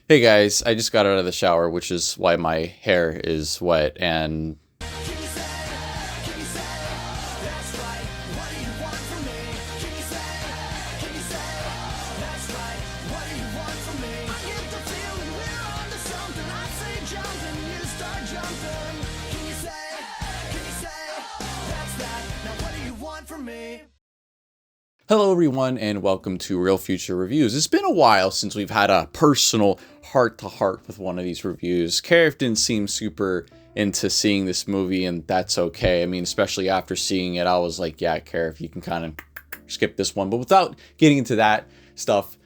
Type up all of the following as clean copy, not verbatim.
Hey guys, I just got out of the shower, which is why my hair is wet, and hello everyone and welcome to Real Future Reviews. It's been a while since we've had a personal heart-to-heart with one of these reviews. Karif didn't seem super into seeing this movie, and that's okay. I mean, especially after seeing it, I was like, yeah, Karif, you can kind of skip this one. But without getting into that stuff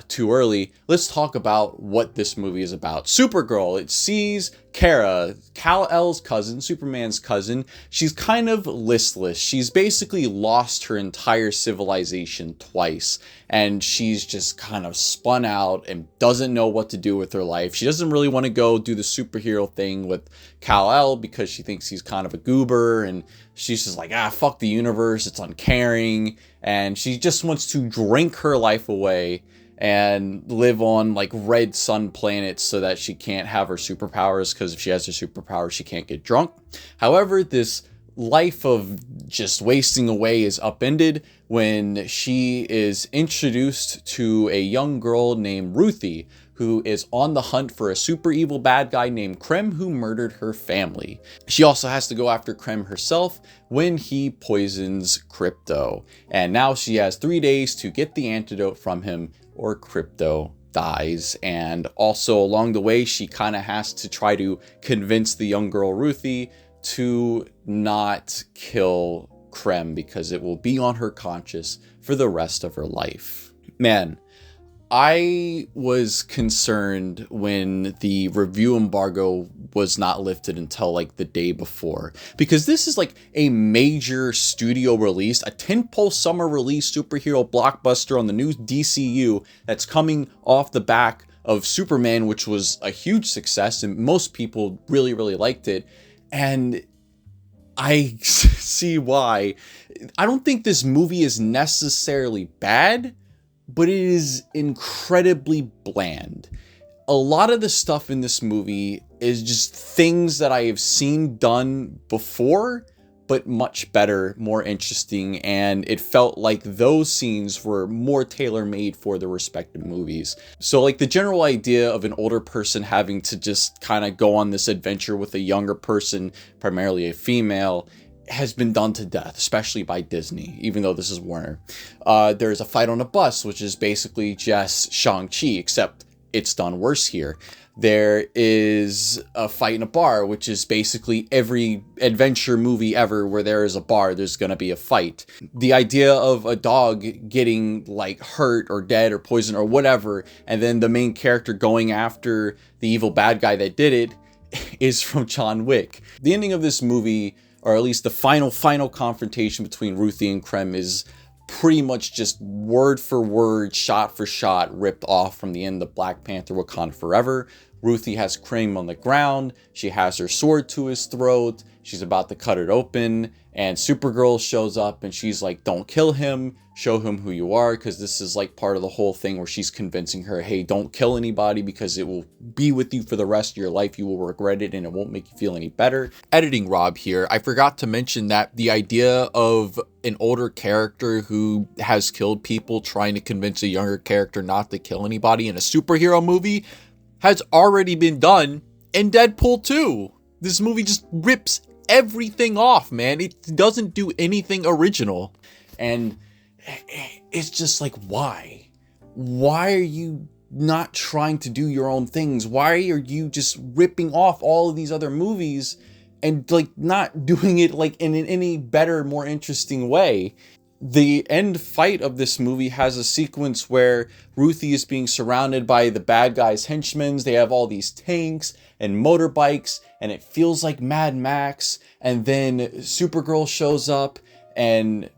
too early, let's talk about what this movie is about. Supergirl, it sees Kara, Kal-El's cousin, Superman's cousin. She's kind of listless. She's basically lost her entire civilization twice, and she's just kind of spun out and doesn't know what to do with her life. She doesn't really want to go do the superhero thing with Kal-El because she thinks he's kind of a goober, and she's just like, fuck the universe, it's uncaring, and she just wants to drink her life away and live on like red sun planets so that she can't have her superpowers, because if she has her superpowers she can't get drunk. However, this life of just wasting away is upended when she is introduced to a young girl named Ruthie, who is on the hunt for a super evil bad guy named Krem who murdered her family. She also has to go after Krem herself when he poisons Crypto, and now she has 3 days to get the antidote from him or Crypto dies. And also along the way, she kind of has to try to convince the young girl Ruthie to not kill Krem because it will be on her conscience for the rest of her life. Man, I was concerned when the review embargo was not lifted until like the day before, because this is like a major studio release, a tentpole summer release superhero blockbuster on the new DCU that's coming off the back of Superman, which was a huge success and most people really liked it. And I see why. I don't think this movie is necessarily bad, but it is incredibly bland. A lot of the stuff in this movie is just things that I have seen done before, but much better, more interesting, and it felt like those scenes were more tailor-made for the respective movies. So like the general idea of an older person having to just kind of go on this adventure with a younger person, primarily a female, has been done to death, especially by Disney, even though this is Warner. There's a fight on a bus, which is basically just Shang-Chi, except it's done worse here. There is a fight in a bar, which is basically every adventure movie ever where there is a bar, there's gonna be a fight. The idea of a dog getting like hurt or dead or poisoned or whatever, and then the main character going after the evil bad guy that did it, is from John Wick. The ending of this movie, or at least the final confrontation between Ruthie and Krem, is pretty much just word for word, shot for shot, ripped off from the end of Black Panther Wakanda Forever. Ruthie has Krem on the ground, she has her sword to his throat, she's about to cut it open, and Supergirl shows up and she's like, don't kill him, show him who you are, because this is like part of the whole thing where she's convincing her, hey, don't kill anybody because it will be with you for the rest of your life, you will regret it and it won't make you feel any better. Editing Rob here, I forgot to mention that the idea of an older character who has killed people trying to convince a younger character not to kill anybody in a superhero movie has already been done in Deadpool 2. This movie just rips everything off, man. It doesn't do anything original. And it's just like, why? Why are you not trying to do your own things? Why are you just ripping off all of these other movies and like not doing it like in any better, more interesting way? The end fight of this movie has a sequence where Ruthie is being surrounded by the bad guys' henchmen. They have all these tanks and motorbikes, and it feels like Mad Max. And then Supergirl shows up, and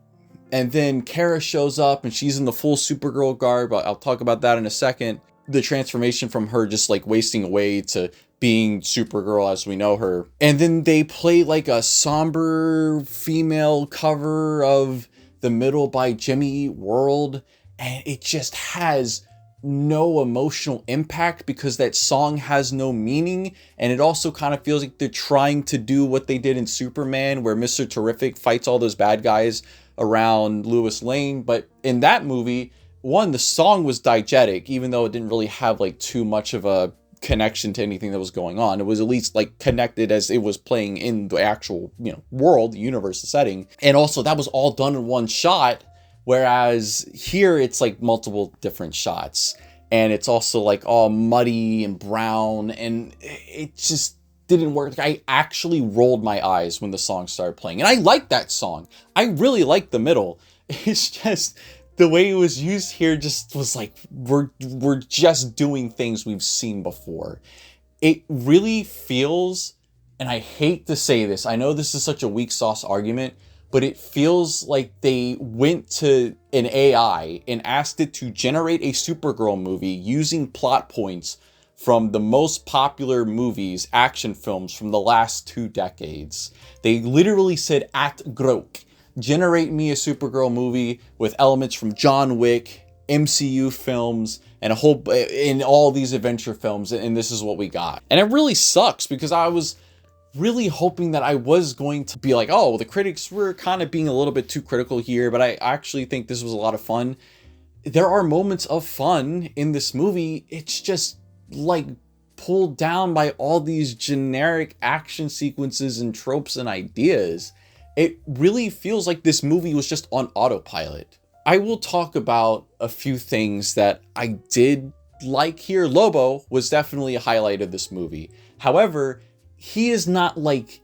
then Kara shows up, and she's in the full Supergirl garb. I'll talk about that in a second. The transformation from her just like wasting away to being Supergirl as we know her. And then they play like a somber female cover of The Middle by Jimmy Eat World, and it just has no emotional impact because that song has no meaning. And it also kind of feels like they're trying to do what they did in Superman, where Mr. Terrific fights all those bad guys around Lois Lane. But in that movie, one, the song was diegetic, even though it didn't really have like too much of a connection to anything that was going on. It was at least like connected as it was playing in the actual, world, the universe, the setting. And also that was all done in one shot. Whereas here it's like multiple different shots, and it's also like all muddy and brown, and it just didn't work. I actually rolled my eyes when the song started playing, and I like that song. I really like the middle. It's just the way it was used here just was like, we're just doing things we've seen before. It really feels, and I hate to say this, I know this is such a weak sauce argument, but it feels like they went to an AI and asked it to generate a Supergirl movie using plot points from the most popular movies, action films from the last 2 decades. They literally said, at Grok, generate me a Supergirl movie with elements from John Wick, MCU films, and in all these adventure films, and this is what we got. And it really sucks because I was really hoping that I was going to be like, oh, the critics were kind of being a little bit too critical here, but I actually think this was a lot of fun. There are moments of fun in this movie. It's just like pulled down by all these generic action sequences and tropes and ideas. It really feels like this movie was just on autopilot. I will talk about a few things that I did like here. Lobo was definitely a highlight of this movie. However, he is not like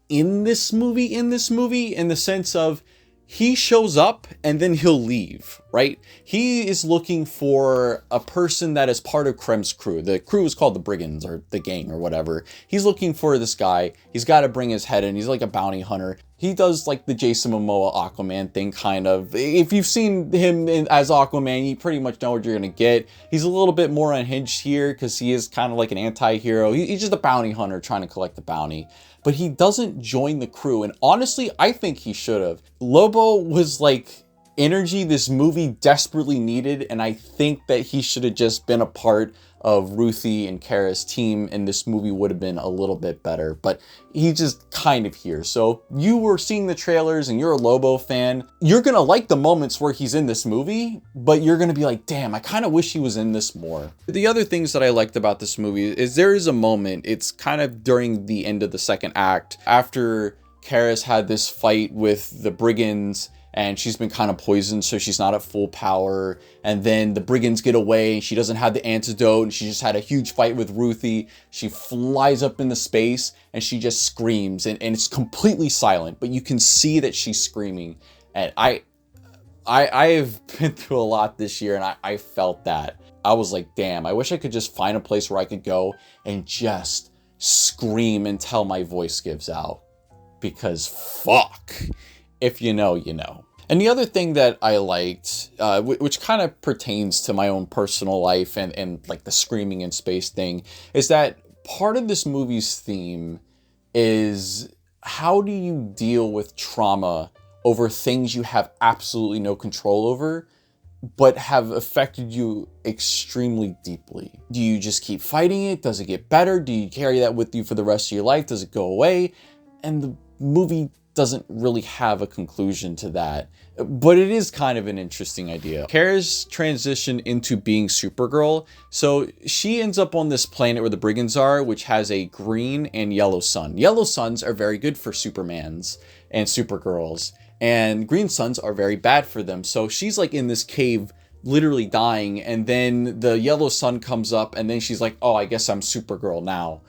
in this movie in the sense of he shows up and then he'll leave, right? He is looking for a person that is part of Krem's crew. The crew is called the Brigands or the gang or whatever. He's looking for this guy. He's got to bring his head in. He's like a bounty hunter. He does like the Jason Momoa Aquaman thing, kind of. If you've seen him as Aquaman, you pretty much know what you're going to get. He's a little bit more unhinged here because he is kind of like an anti-hero. He's just a bounty hunter trying to collect the bounty. But he doesn't join the crew. And honestly, I think he should have. Lobo was like energy this movie desperately needed. And I think that he should have just been a part of Ruthie and Kara's team, and this movie would have been a little bit better. But he's just kind of here. So you were seeing the trailers and you're a Lobo fan. You're going to like the moments where he's in this movie, but you're going to be like, damn, I kind of wish he was in this more. The other things that I liked about this movie is there is a moment, it's kind of during the end of the second act, after Kara's had this fight with the Brigands, and she's been kind of poisoned, so she's not at full power. And then the Brigands get away, and she doesn't have the antidote, and she just had a huge fight with Ruthie. She flies up into space, and she just screams, and it's completely silent, but you can see that she's screaming. And I have been through a lot this year, and I felt that. I was like, damn, I wish I could just find a place where I could go and just scream until my voice gives out. Because fuck. If you know, you know. And the other thing that I liked, which kind of pertains to my own personal life and like the screaming in space thing, is that part of this movie's theme is how do you deal with trauma over things you have absolutely no control over, but have affected you extremely deeply? Do you just keep fighting it? Does it get better? Do you carry that with you for the rest of your life? Does it go away? And the movie doesn't really have a conclusion to that, but it is kind of an interesting idea. Kara's transition into being Supergirl. So she ends up on this planet where the Brigands are, which has a green and yellow sun. Yellow suns are very good for Supermans and Supergirls, and green suns are very bad for them. So she's like in this cave literally dying, and then the yellow sun comes up, and then she's like, oh, I guess I'm Supergirl now,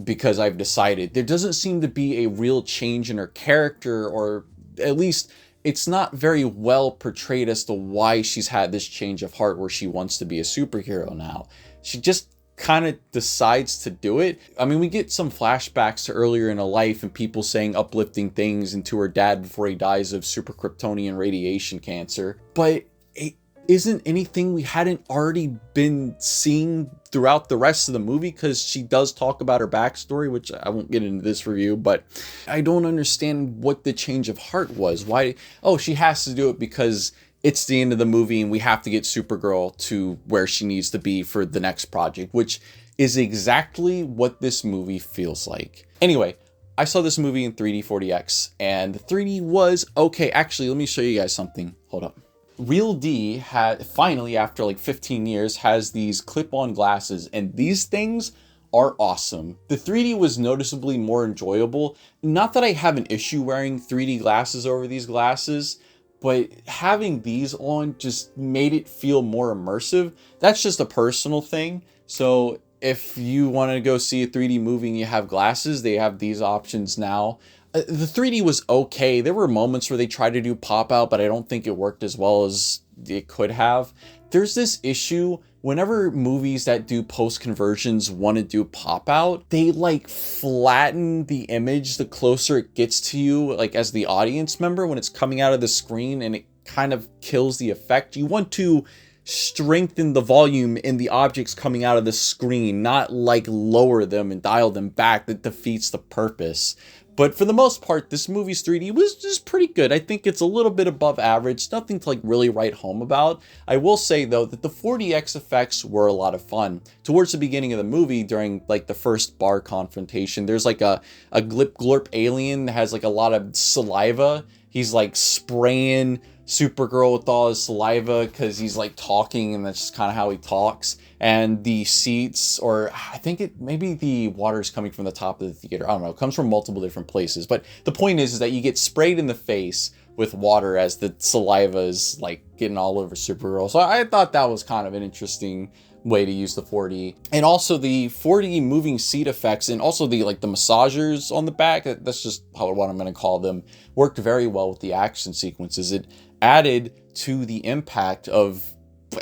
because I've decided. There doesn't seem to be a real change in her character, or at least it's not very well portrayed as to why she's had this change of heart where she wants to be a superhero now. She just kind of decides to do it. I mean, we get some flashbacks to earlier in her life and people saying uplifting things, and to her dad before he dies of super Kryptonian radiation cancer, but it isn't anything we hadn't already been seeing throughout the rest of the movie, because she does talk about her backstory, which I won't get into this review, but I don't understand what the change of heart was. Why? Oh, she has to do it because it's the end of the movie and we have to get Supergirl to where she needs to be for the next project, which is exactly what this movie feels like. Anyway, I saw this movie in 3D 40X, and the 3D was okay. Actually, let me show you guys something. Hold up. Real D had finally, after like 15 years, has these clip-on glasses, and these things are awesome. The 3D was noticeably more enjoyable. Not that I have an issue wearing 3D glasses over these glasses, but having these on just made it feel more immersive. That's just a personal thing. So if you want to go see a 3D movie and you have glasses, they have these options now. The 3D was okay. There were moments where they tried to do pop out, but I don't think it worked as well as it could have. There's this issue whenever movies that do post conversions want to do pop out, they like flatten the image the closer it gets to you, like as the audience member when it's coming out of the screen, and it kind of kills the effect. You want to strengthen the volume in the objects coming out of the screen, not like lower them and dial them back. That defeats the purpose. But for the most part, this movie's 3D was just pretty good. I think it's a little bit above average, nothing to like really write home about. I will say though that the 40X effects were a lot of fun. Towards the beginning of the movie, during like the first bar confrontation, there's like a glip glorp alien that has like a lot of saliva. He's like spraying Supergirl with all his saliva because he's like talking, and that's just kind of how he talks. And the seats, or I think it maybe the water's coming from the top of the theater. I don't know. It comes from multiple different places. But the point is that you get sprayed in the face with water as the saliva is like getting all over Supergirl. So I thought that was kind of an interesting way to use the 4D. And also the 4D moving seat effects, and also the like the massagers on the back, that's just what I'm going to call them, worked very well with the action sequences. It added to the impact of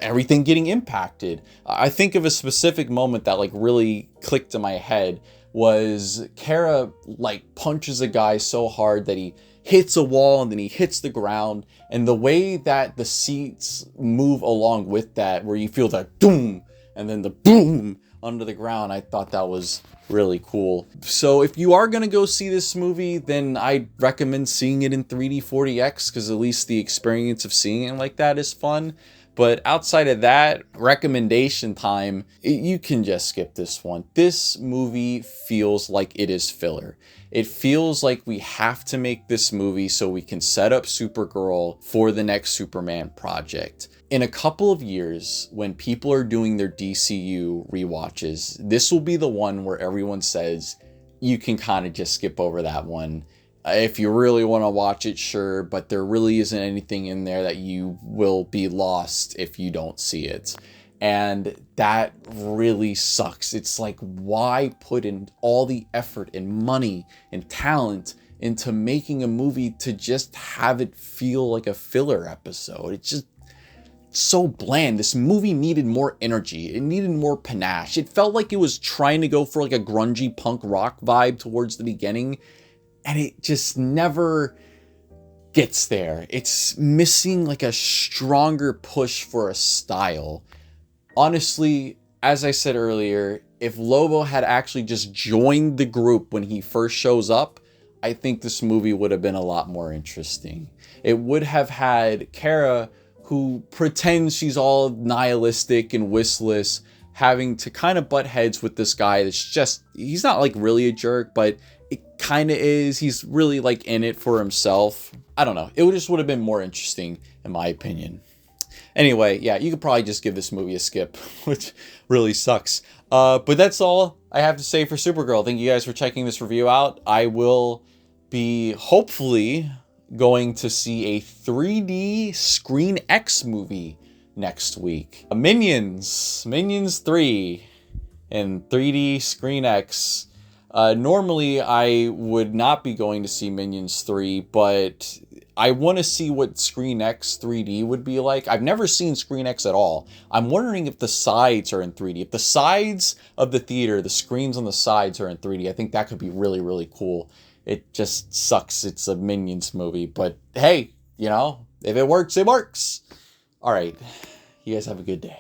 everything getting impacted. I think of a specific moment that like really clicked in my head was Kara like punches a guy so hard that he hits a wall and then he hits the ground, and the way that the seats move along with that, where you feel that doom and then the boom under the ground, I thought that was really cool. So if you are going to go see this movie, then I'd recommend seeing it in 3D 40X, because at least the experience of seeing it like that is fun. But outside of that, recommendation time, you can just skip this one. This movie feels like it is filler. It feels like we have to make this movie so we can set up Supergirl for the next Superman project. In a couple of years, when people are doing their DCU rewatches, this will be the one where everyone says, you can kind of just skip over that one. If you really want to watch it, sure, but there really isn't anything in there that you will be lost if you don't see it. And that really sucks. It's like, why put in all the effort and money and talent into making a movie to just have it feel like a filler episode? It's just so bland. This movie needed more energy. It needed more panache. It felt like it was trying to go for like a grungy punk rock vibe towards the beginning, and it just never gets there. It's missing like a stronger push for a style. Honestly, as I said earlier, if Lobo had actually just joined the group when he first shows up, I think this movie would have been a lot more interesting. It would have had Kara, who pretends she's all nihilistic and wistless, having to kind of butt heads with this guy that's just, he's not like really a jerk, but it kind of is. He's really like in it for himself. I don't know. It would have been more interesting in my opinion. Anyway, yeah, you could probably just give this movie a skip, which really sucks. But that's all I have to say for Supergirl. Thank you guys for checking this review out. I will be hopefully going to see a 3D Screen X movie next week. Minions 3 and 3D Screen X. Normally I would not be going to see Minions 3, but I want to see what Screen X 3D would be like. I've never seen Screen X at all. I'm wondering if the sides are in 3D. If the sides of the theater, the screens on the sides are in 3D, I think that could be really, really cool. It just sucks it's a Minions movie, but hey, you know, if it works, it works. All right, you guys have a good day.